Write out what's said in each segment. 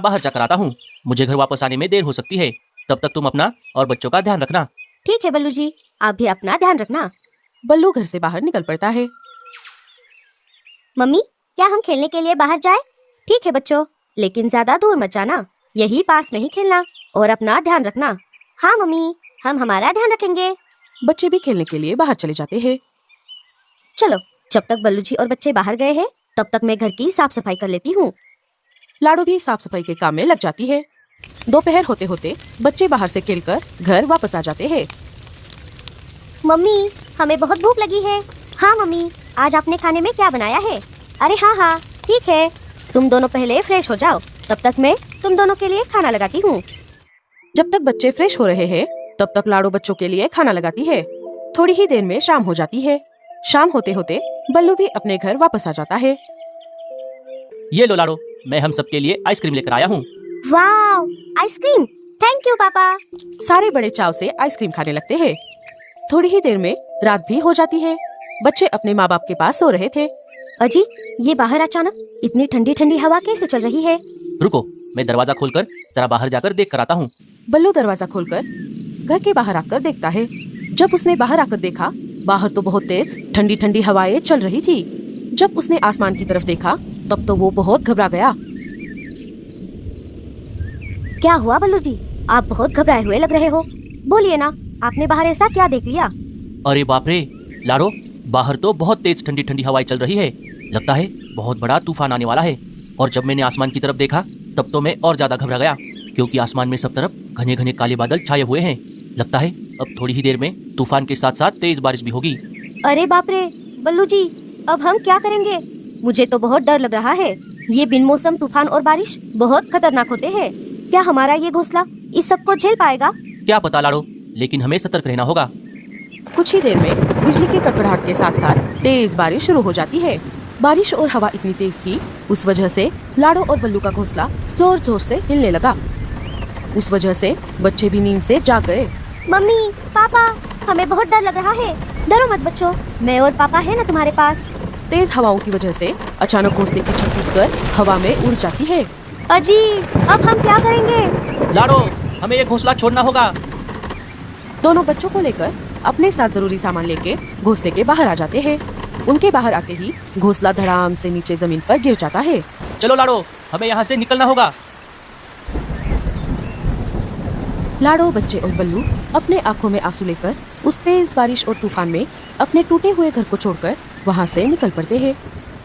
बाहर जाकर आता हूँ। मुझे घर वापस आने में देर हो सकती है। तब तक तुम अपना और बच्चों का ध्यान रखना। ठीक है बल्लू जी, आप भी अपना ध्यान रखना। बल्लू घर से बाहर निकल पड़ता है। मम्मी, क्या हम खेलने के लिए बाहर जाएं? ठीक है बच्चों, लेकिन ज्यादा दूर मत जाना, यही पास में ही खेलना और अपना ध्यान रखना। हाँ मम्मी, हम हमारा ध्यान रखेंगे। बच्चे भी खेलने के लिए बाहर चले जाते हैं। चलो, जब तक बल्लू जी और बच्चे बाहर गए हैं तब तक मैं घर की साफ सफाई कर लेती हूँ। लाडो भी साफ सफाई के काम में लग जाती है। दोपहर होते होते बच्चे बाहर से खेलकर घर वापस आ जाते हैं। मम्मी, हमें बहुत भूख लगी है। हाँ मम्मी, आज आपने खाने में क्या बनाया है? अरे हाँ, ठीक है, तुम दोनों पहले फ्रेश हो जाओ, तब तक मैं तुम दोनों के लिए खाना लगाती हूँ। जब तक बच्चे फ्रेश हो रहे हैं तब तक लाडो बच्चों के लिए खाना लगाती है। थोड़ी ही देर में शाम हो जाती है। शाम होते होते बल्लू भी अपने घर वापस आ जाता है। ये लो लाडो, मैं हम सबके लिए आइसक्रीम लेकर आया हूँ। वाव, आइसक्रीम, थैंक यू पापा। सारे बड़े चाव से आइसक्रीम खाने लगते हैं। थोड़ी ही देर में रात भी हो जाती है। बच्चे अपने माँ बाप के पास सो रहे थे। अजी, ये बाहर अचानक इतनी ठंडी ठंडी हवा कैसे चल रही है? रुको, मैं दरवाजा खोलकर जरा बाहर जाकर देख कर आता हूँ। बल्लू दरवाजा खोलकर घर के बाहर आकर देखता है। जब उसने बाहर आकर देखा, बाहर तो बहुत तेज ठंडी ठंडी हवाएं चल रही थी। जब उसने आसमान की तरफ देखा तब तो वो बहुत घबरा गया। क्या हुआ बल्लू जी, आप बहुत घबराए हुए लग रहे हो। बोलिए ना, आपने बाहर ऐसा क्या देख लिया? अरे बाप रे लाडो, बाहर तो बहुत तेज ठंडी ठंडी हवाएं चल रही है। लगता है बहुत बड़ा तूफान आने वाला है। और जब मैंने आसमान की तरफ देखा तब तो मैं और ज्यादा घबरा गया, क्योंकि आसमान में सब तरफ घने घने काले बादल छाए हुए हैं। लगता है अब थोड़ी ही देर में तूफान के साथ साथ तेज बारिश भी होगी। अरे बाप रे बल्लू जी, अब हम क्या करेंगे? मुझे तो बहुत डर लग रहा है। ये बिन मौसम तूफान और बारिश बहुत खतरनाक होते हैं। क्या हमारा ये घोंसला इस सब को झेल पाएगा? क्या पता लाडो, लेकिन हमें सतर्क रहना होगा। कुछ ही देर में बिजली की कड़कड़ाहट के साथ साथ तेज बारिश शुरू हो जाती है। बारिश और हवा इतनी तेज थी, उस वजह से लाडो और बल्लू का घोंसला जोर जोर से हिलने लगा। उस वजह से बच्चे भी नींद से जाग गए। मम्मी, पापा, हमें बहुत डर लग रहा है। डरो मत बच्चों, मैं और पापा है ना तुम्हारे पास। तेज हवाओं की वजह से अचानक घोंसले की छत टूटकर हवा में उड़ जाती है। अजी, अब हम क्या करेंगे? लाडो, हमें ये घोंसला छोड़ना होगा। दोनों बच्चों को लेकर अपने साथ जरूरी सामान लेके घोंसले के बाहर आ जाते हैं। उनके बाहर आते ही घोंसला धड़ाम से नीचे जमीन पर गिर जाता है। चलो लाडो, हमें यहाँ से निकलना होगा। लाडो, बच्चे और बल्लू अपने आंखों में आंसू लेकर उस तेज बारिश और तूफान में अपने टूटे हुए घर को छोड़कर वहाँ से निकल पड़ते हैं।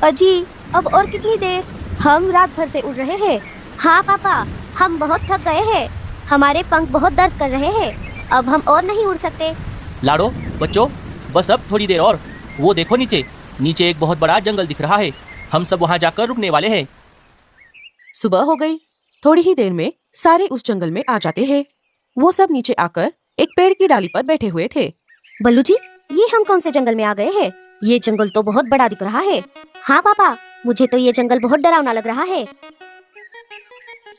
अजी, अब और कितनी देर? हम रात भर से उड़ रहे हैं। हाँ पापा, हम बहुत थक गए हैं। हमारे पंख बहुत दर्द कर रहे हैं। अब हम और नहीं उड़ सकते। लाडो, बच्चों, बस अब थोड़ी देर और। वो देखो नीचे नीचे एक बहुत बड़ा जंगल दिख रहा है। हम सब वहाँ जाकर रुकने वाले हैं। सुबह हो गई। थोड़ी ही देर में सारे उस जंगल में आ जाते हैं। वो सब नीचे आकर एक पेड़ की डाली पर बैठे हुए थे। बल्लू जी, ये हम कौन से जंगल में आ गए हैं? ये जंगल तो बहुत बड़ा दिख रहा है। हाँ पापा, मुझे तो ये जंगल बहुत डरावना लग रहा है।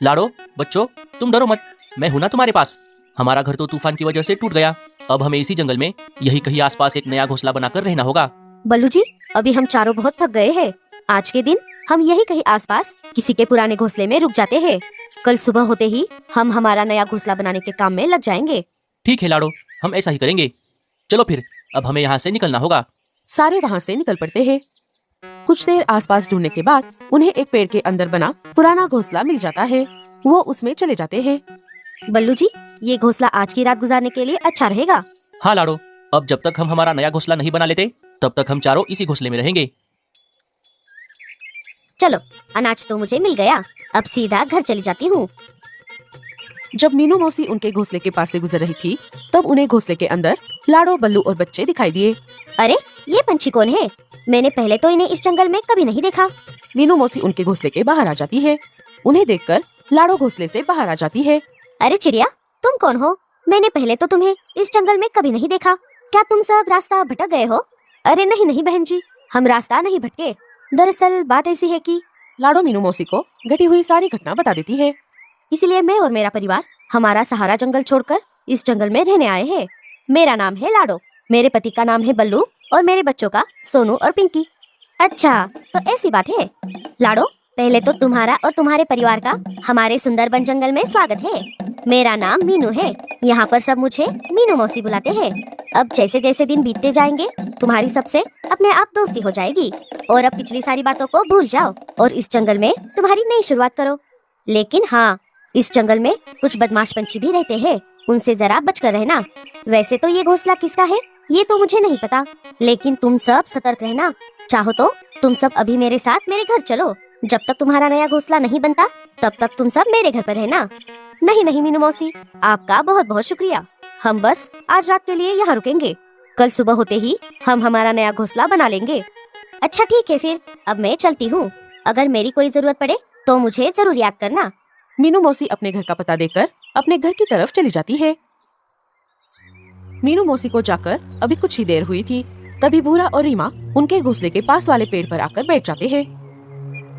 लाडो, बच्चों, तुम डरो मत, मैं हूं ना तुम्हारे पास। हमारा घर तो तूफान की वजह से टूट गया। अब हमें इसी जंगल में यही कहीं आसपास एक नया घोंसला बनाकर रहना होगा। बल्लू जी, अभी हम चारों बहुत थक गए हैं। आज के दिन हम यही कहीं आसपास किसी के पुराने घोंसले में रुक जाते हैं। कल सुबह होते ही हम हमारा नया घोंसला बनाने के काम में लग जाएंगे। ठीक है लाडो, हम ऐसा ही करेंगे। चलो फिर, अब हमें यहाँ से निकलना होगा। सारे वहाँ से निकल पड़ते हैं। कुछ देर आसपास ढूंढने के बाद उन्हें एक पेड़ के अंदर बना पुराना घोंसला मिल जाता है। वो उसमें चले जाते हैं। बल्लू जी, ये घोंसला आज की रात गुजारने के लिए अच्छा रहेगा। हाँ लाडो, अब जब तक हम हमारा नया घोंसला नहीं बना लेते तब तक हम चारों इसी घोंसले में रहेंगे। चलो, अनाज तो मुझे मिल गया, अब सीधा घर चली जाती हूँ। जब मीनू मौसी उनके घोंसले के पास से गुजर रही थी तब उन्हें घोंसले के अंदर लाडो, बल्लू और बच्चे दिखाई दिए। अरे, ये पंछी कौन है? मैंने पहले तो इन्हें इस जंगल में कभी नहीं देखा। मीनू मौसी उनके घोंसले के बाहर आ जाती है। उन्हें देखकर लाडो घोंसले से बाहर आ जाती है। अरे चिड़िया, तुम कौन हो? मैंने पहले तो तुम्हें इस जंगल में कभी नहीं देखा। क्या तुम सब रास्ता भटक गए हो? अरे नहीं नहीं बहन जी, हम रास्ता नहीं भटके। दरअसल बात ऐसी है कि लाडो मीनू मौसी को घटी हुई सारी घटना बता देती है। इसलिए मैं और मेरा परिवार हमारा सहारा जंगल छोड़कर इस जंगल में रहने आए हैं। मेरा नाम है लाडो, मेरे पति का नाम है बल्लू और मेरे बच्चों का सोनू और पिंकी। अच्छा, तो ऐसी बात है। लाडो, पहले तो तुम्हारा और तुम्हारे परिवार का हमारे सुंदरबन जंगल में स्वागत है। मेरा नाम मीनू है। यहाँ पर सब मुझे मीनू मौसी बुलाते हैं। अब जैसे जैसे दिन बीतते जाएंगे तुम्हारी सबसे अपने आप दोस्ती हो जाएगी और अब पिछली सारी बातों को भूल जाओ और इस जंगल में तुम्हारी नई शुरुआत करो। लेकिन हाँ, इस जंगल में कुछ बदमाश पंछी भी रहते हैं, उनसे जरा बचकर रहना। वैसे तो ये घोंसला किसका है ये तो मुझे नहीं पता, लेकिन तुम सब सतर्क रहना। चाहो तो तुम सब अभी मेरे साथ मेरे घर चलो। जब तक तुम्हारा नया घोंसला नहीं बनता तब तक तुम सब मेरे घर पर रहना। नहीं नहीं मीनू मौसी, आपका बहुत बहुत शुक्रिया। हम बस आज रात के लिए यहाँ रुकेंगे। कल सुबह होते ही हम हमारा नया घोंसला बना लेंगे। अच्छा ठीक है, फिर अब मैं चलती हूँ। अगर मेरी कोई जरूरत पड़े तो मुझे जरूर याद करना। मीनू मौसी अपने घर का पता देकर अपने घर की तरफ चली जाती है। मीनू मौसी को जाकर अभी कुछ ही देर हुई थी, तभी भूरा और रीमा उनके घोंसले के पास वाले पेड़ पर आकर बैठ जाते हैं।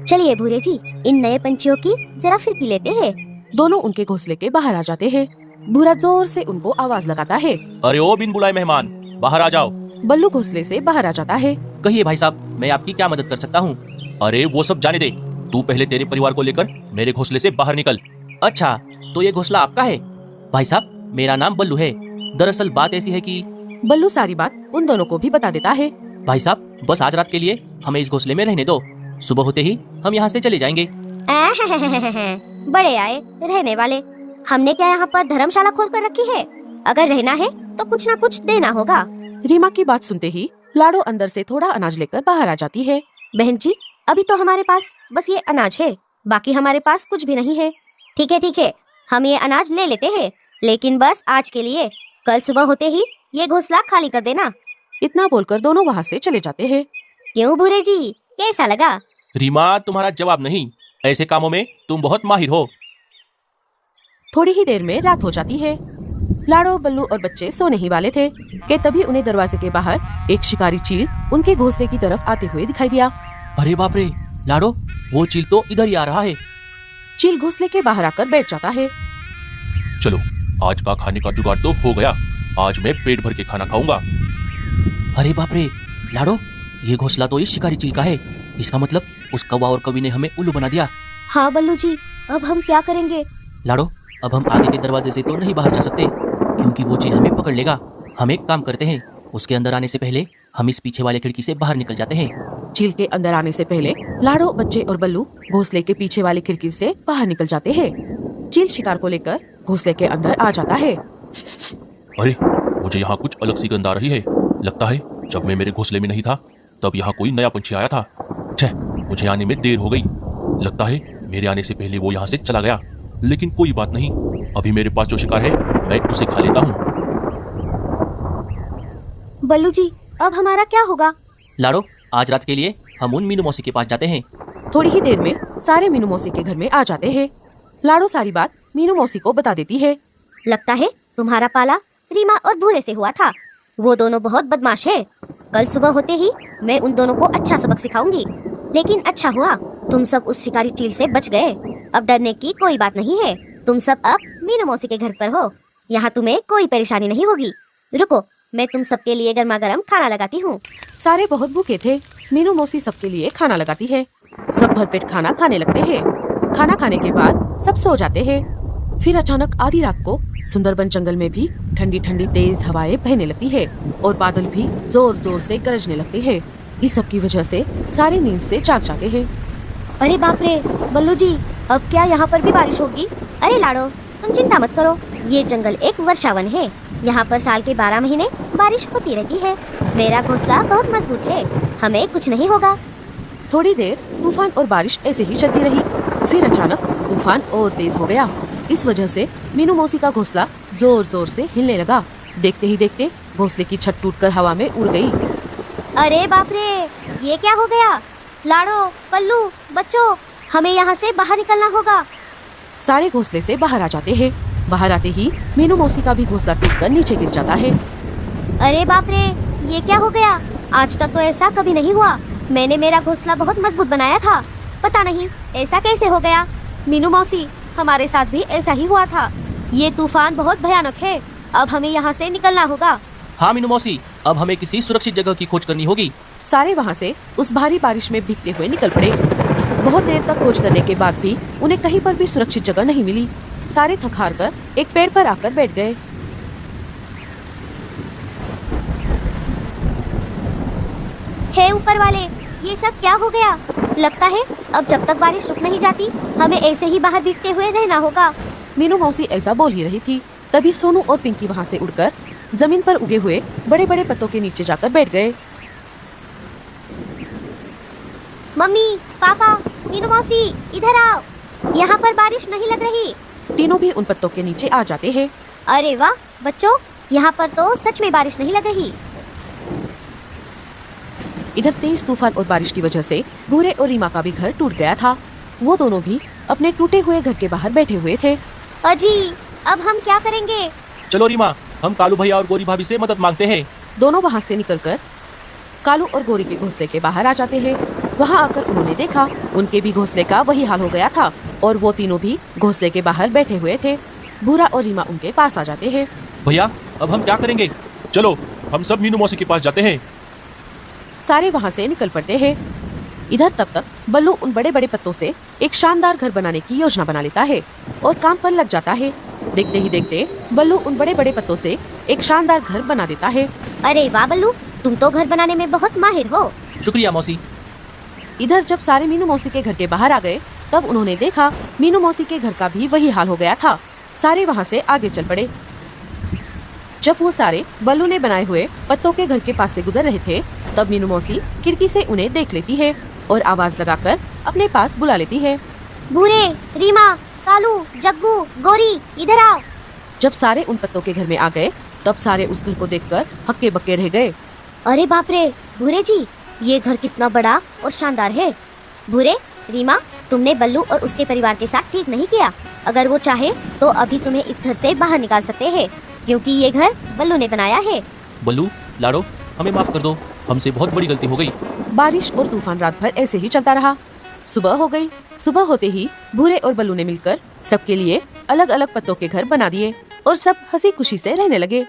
चलिए भूरे जी, इन नए पंछियों की जरा फिरकी लेते हैं। दोनों उनके घोंसले के बाहर आ जाते हैं। भूरा जोर से उनको आवाज लगाता है। अरे ओ बिन बुलाए मेहमान, बाहर आ जाओ। बल्लू घोंसले से बाहर आ जाता है। कहिए भाई साहब, मैं आपकी क्या मदद कर सकता हूँ? अरे वो सब जाने दे, तू पहले तेरे परिवार को लेकर मेरे घोंसले से बाहर निकल। अच्छा, तो ये घोंसला आपका है? भाई साहब, मेरा नाम बल्लू है। दरअसल बात ऐसी है कि बल्लू सारी बात उन दोनों को भी बता देता है। भाई साहब, बस आज रात के लिए हमें इस घोंसले में रहने दो। सुबह होते ही हम यहाँ से चले जाएंगे। बड़े आए रहने वाले। हमने क्या यहाँ पर धर्मशाला खोल कर रखी है? अगर रहना है तो कुछ ना कुछ देना होगा। रीमा की बात सुनते ही लाडो अंदर से थोड़ा अनाज लेकर बाहर आ जाती है। बहन जी, अभी तो हमारे पास बस ये अनाज है, बाकी हमारे पास कुछ भी नहीं है। ठीक है, हम ये अनाज ले लेते हैं, लेकिन बस आज के लिए। कल सुबह होते ही ये घोंसला खाली कर देना। इतना बोलकर दोनों वहाँ से चले जाते हैं। क्यों भूरे जी, कैसा लगा? रीमा, तुम्हारा जवाब नहीं। ऐसे कामों में तुम बहुत माहिर हो। थोड़ी ही देर में रात हो जाती है। लाडो, बल्लू और बच्चे सोने ही वाले थे कि तभी उन्हें दरवाजे के बाहर एक शिकारी चील उनके घोंसले की तरफ आते हुए दिखाई दिया। अरे बाप रे लाडो, वो चील तो इधर ही आ रहा है। चील घोंसले के बाहर आकर बैठ जाता है। चलो, आज का खाने का जुगाड़ तो हो गया। आज मैं पेट भर के खाना खाऊंगा। अरे बाप रे लाडो, ये घोंसला तो इस शिकारी चील का है। इसका मतलब उस कौवा और कवि ने हमें उल्लू बना दिया। हाँ बल्लू जी, अब हम क्या करेंगे? लाडो, अब हम आगे के दरवाजे से तो नहीं बाहर जा सकते, क्योंकि वो चील हमें पकड़ लेगा। हम एक काम करते हैं, उसके अंदर आने से पहले हम इस पीछे वाले खिड़की से बाहर निकल जाते हैं। चील के अंदर आने से पहले लाडो, बच्चे और बल्लू घोंसले के पीछे वाली खिड़की से बाहर निकल जाते हैं। चील शिकार को लेकर घोंसले के अंदर आ जाता है। अरे, मुझे यहाँ कुछ अलग सी गंध आ रही है। लगता है जब मैं मेरे घोंसले में नहीं था तब यहाँ कोई नया पंछी आया था। छह, मुझे आने में देर हो गई। लगता है मेरे आने से पहले वो यहाँ से चला गया। लेकिन कोई बात नहीं, अभी मेरे पास जो शिकार है मैं उसे खा लेता हूँ। बल्लू जी, अब हमारा क्या होगा? लाडो, आज रात के लिए हम उन मीनू मौसी के पास जाते हैं। थोड़ी ही देर में सारे मीनू मौसी के घर में आ जाते हैं। लाडो सारी बात मीनू मौसी को बता देती है। लगता है तुम्हारा पाला रीमा और भूरे से हुआ था। वो दोनों बहुत बदमाश है। कल सुबह होते ही मैं उन दोनों को अच्छा सबक सिखाऊंगी। लेकिन अच्छा हुआ तुम सब उस शिकारी चील से बच गए। अब डरने की कोई बात नहीं है। तुम सब अब मीनू मौसी के घर पर हो। यहाँ तुम्हें कोई परेशानी नहीं होगी। रुको, मैं तुम सबके लिए गर्मा गर्म खाना लगाती हूँ। सारे बहुत भूखे थे। मीनू मौसी सबके लिए खाना लगाती है। सब भरपेट खाना खाने लगते हैं। खाना खाने के बाद सब सो जाते हैं। फिर अचानक आधी रात को सुंदरबन जंगल में भी ठंडी ठंडी तेज हवाएं बहने लगती है और बादल भी जोर जोर से गरजने लगते हैं। इस सब की वजह से सारे नींद से जाग जाते हैं। अरे बाप रे बल्लू जी, अब क्या यहाँ पर भी बारिश होगी? अरे लाडो, तुम चिंता मत करो, ये जंगल एक वर्षावन है। यहाँ पर साल के 12 महीने बारिश होती रहती है। मेरा घोंसला बहुत मजबूत है, हमें कुछ नहीं होगा। थोड़ी देर तूफान और बारिश ऐसे ही चलती रही। फिर अचानक तूफान और तेज हो गया। इस वजह से मीनू मौसी का घोंसला जोर जोर से हिलने लगा। देखते ही देखते घोंसले की छत टूटकर हवा में उड़ गई। अरे बाप रे, ये क्या हो गया? लाडो, पल्लू, बच्चों, हमें यहाँ से बाहर निकलना होगा। सारे घोंसले से बाहर आ जाते हैं। बाहर आते ही मीनू मौसी का भी घोंसला टूटकर नीचे गिर जाता है। अरे बाप रे, ये क्या हो गया? आज तक तो ऐसा कभी नहीं हुआ। मैंने मेरा घोंसला बहुत मजबूत बनाया था, पता नहीं ऐसा कैसे हो गया। मीनू मौसी, हमारे साथ भी ऐसा ही हुआ था। ये तूफान बहुत भयानक है। अब हमें यहाँ से निकलना होगा। हाँ मीनू मौसी, अब हमें किसी सुरक्षित जगह की खोज करनी होगी। सारे वहाँ से उस भारी बारिश में भीगते हुए निकल पड़े। बहुत देर तक खोज करने के बाद भी उन्हें कहीं पर भी सुरक्षित जगह नहीं मिली। सारे थक हार कर एक पेड़ पर आकर बैठ गए। हे ऊपर वाले, ये सब क्या हो गया? लगता है अब जब तक बारिश रुक नहीं जाती हमें ऐसे ही बाहर भीगते हुए रहना होगा। मीनू मौसी ऐसा बोल ही रही थी, तभी सोनू और पिंकी वहाँ से उड़कर जमीन पर उगे हुए बड़े बड़े पत्तों के नीचे जाकर बैठ गए। मम्मी, पापा, मीनू मौसी, इधर आओ, यहाँ पर बारिश नहीं लग रही। तीनों भी उन पत्तों के नीचे आ जाते हैं। अरे वाह बच्चों, यहाँ पर तो सच में बारिश नहीं लग रही। इधर तेज तूफान और बारिश की वजह से भूरे और रीमा का भी घर टूट गया था। वो दोनों भी अपने टूटे हुए घर के बाहर बैठे हुए थे। अजी, अब हम क्या करेंगे? चलो रीमा, हम कालू भैया और गोरी भाभी से मदद मांगते हैं। दोनों वहाँ से निकलकर कालू और गोरी के घोंसले के बाहर आ जाते हैं। वहाँ आकर उन्होंने देखा उनके भी घोंसले का वही हाल हो गया था और वो तीनों भी घोंसले के बाहर बैठे हुए थे। भूरा और रीमा उनके पास आ जाते हैं। भैया, अब हम क्या करेंगे? चलो हम सब मीनू मौसी के पास जाते हैं। सारे वहाँ से निकल पड़ते हैं। इधर तब तक बल्लू उन बड़े बड़े पत्तों से एक शानदार घर बनाने की योजना बना लेता है और काम पर लग जाता है। देखते ही देखते बल्लू उन बड़े बड़े पत्तों से एक शानदार घर बना देता है। अरे वाह बल्लू, तुम तो घर बनाने में बहुत माहिर हो। शुक्रिया मौसी। इधर जब सारे मीनू मौसी के घर के बाहर आ गए तब उन्होंने देखा मीनू मौसी के घर का भी वही हाल हो गया था। सारे वहाँ से आगे चल पड़े। जब वो सारे बल्लू ने बनाए हुए पत्तों के घर के पास से गुजर रहे थे तब मीनू मौसी खिड़की से उन्हें देख लेती है और आवाज लगाकर अपने पास बुला लेती है। भूरे, रीमा, कालू, जग्गू, गोरी, इधर आओ। जब सारे उन पत्तों के घर में आ गए तब सारे उस घर को देखकर हक्के बक्के रह गए। अरे बाप रे, भूरे जी, ये घर कितना बड़ा और शानदार है। भूरे, रीमा, तुमने बल्लू और उसके परिवार के साथ ठीक नहीं किया। अगर वो चाहे तो अभी तुम्हें इस घर से बाहर निकाल सकते हैं, क्योंकि ये घर बल्लू ने बनाया है। बल्लू, लाडो, हमें माफ कर दो, हमसे बहुत बड़ी गलती हो गई। बारिश और तूफान रात भर ऐसे ही चलता रहा। सुबह हो गई। सुबह होते ही भूरे और बल्लू ने मिलकर सबके लिए अलग अलग पत्तों के घर बना दिए और सब हंसी खुशी से रहने लगे।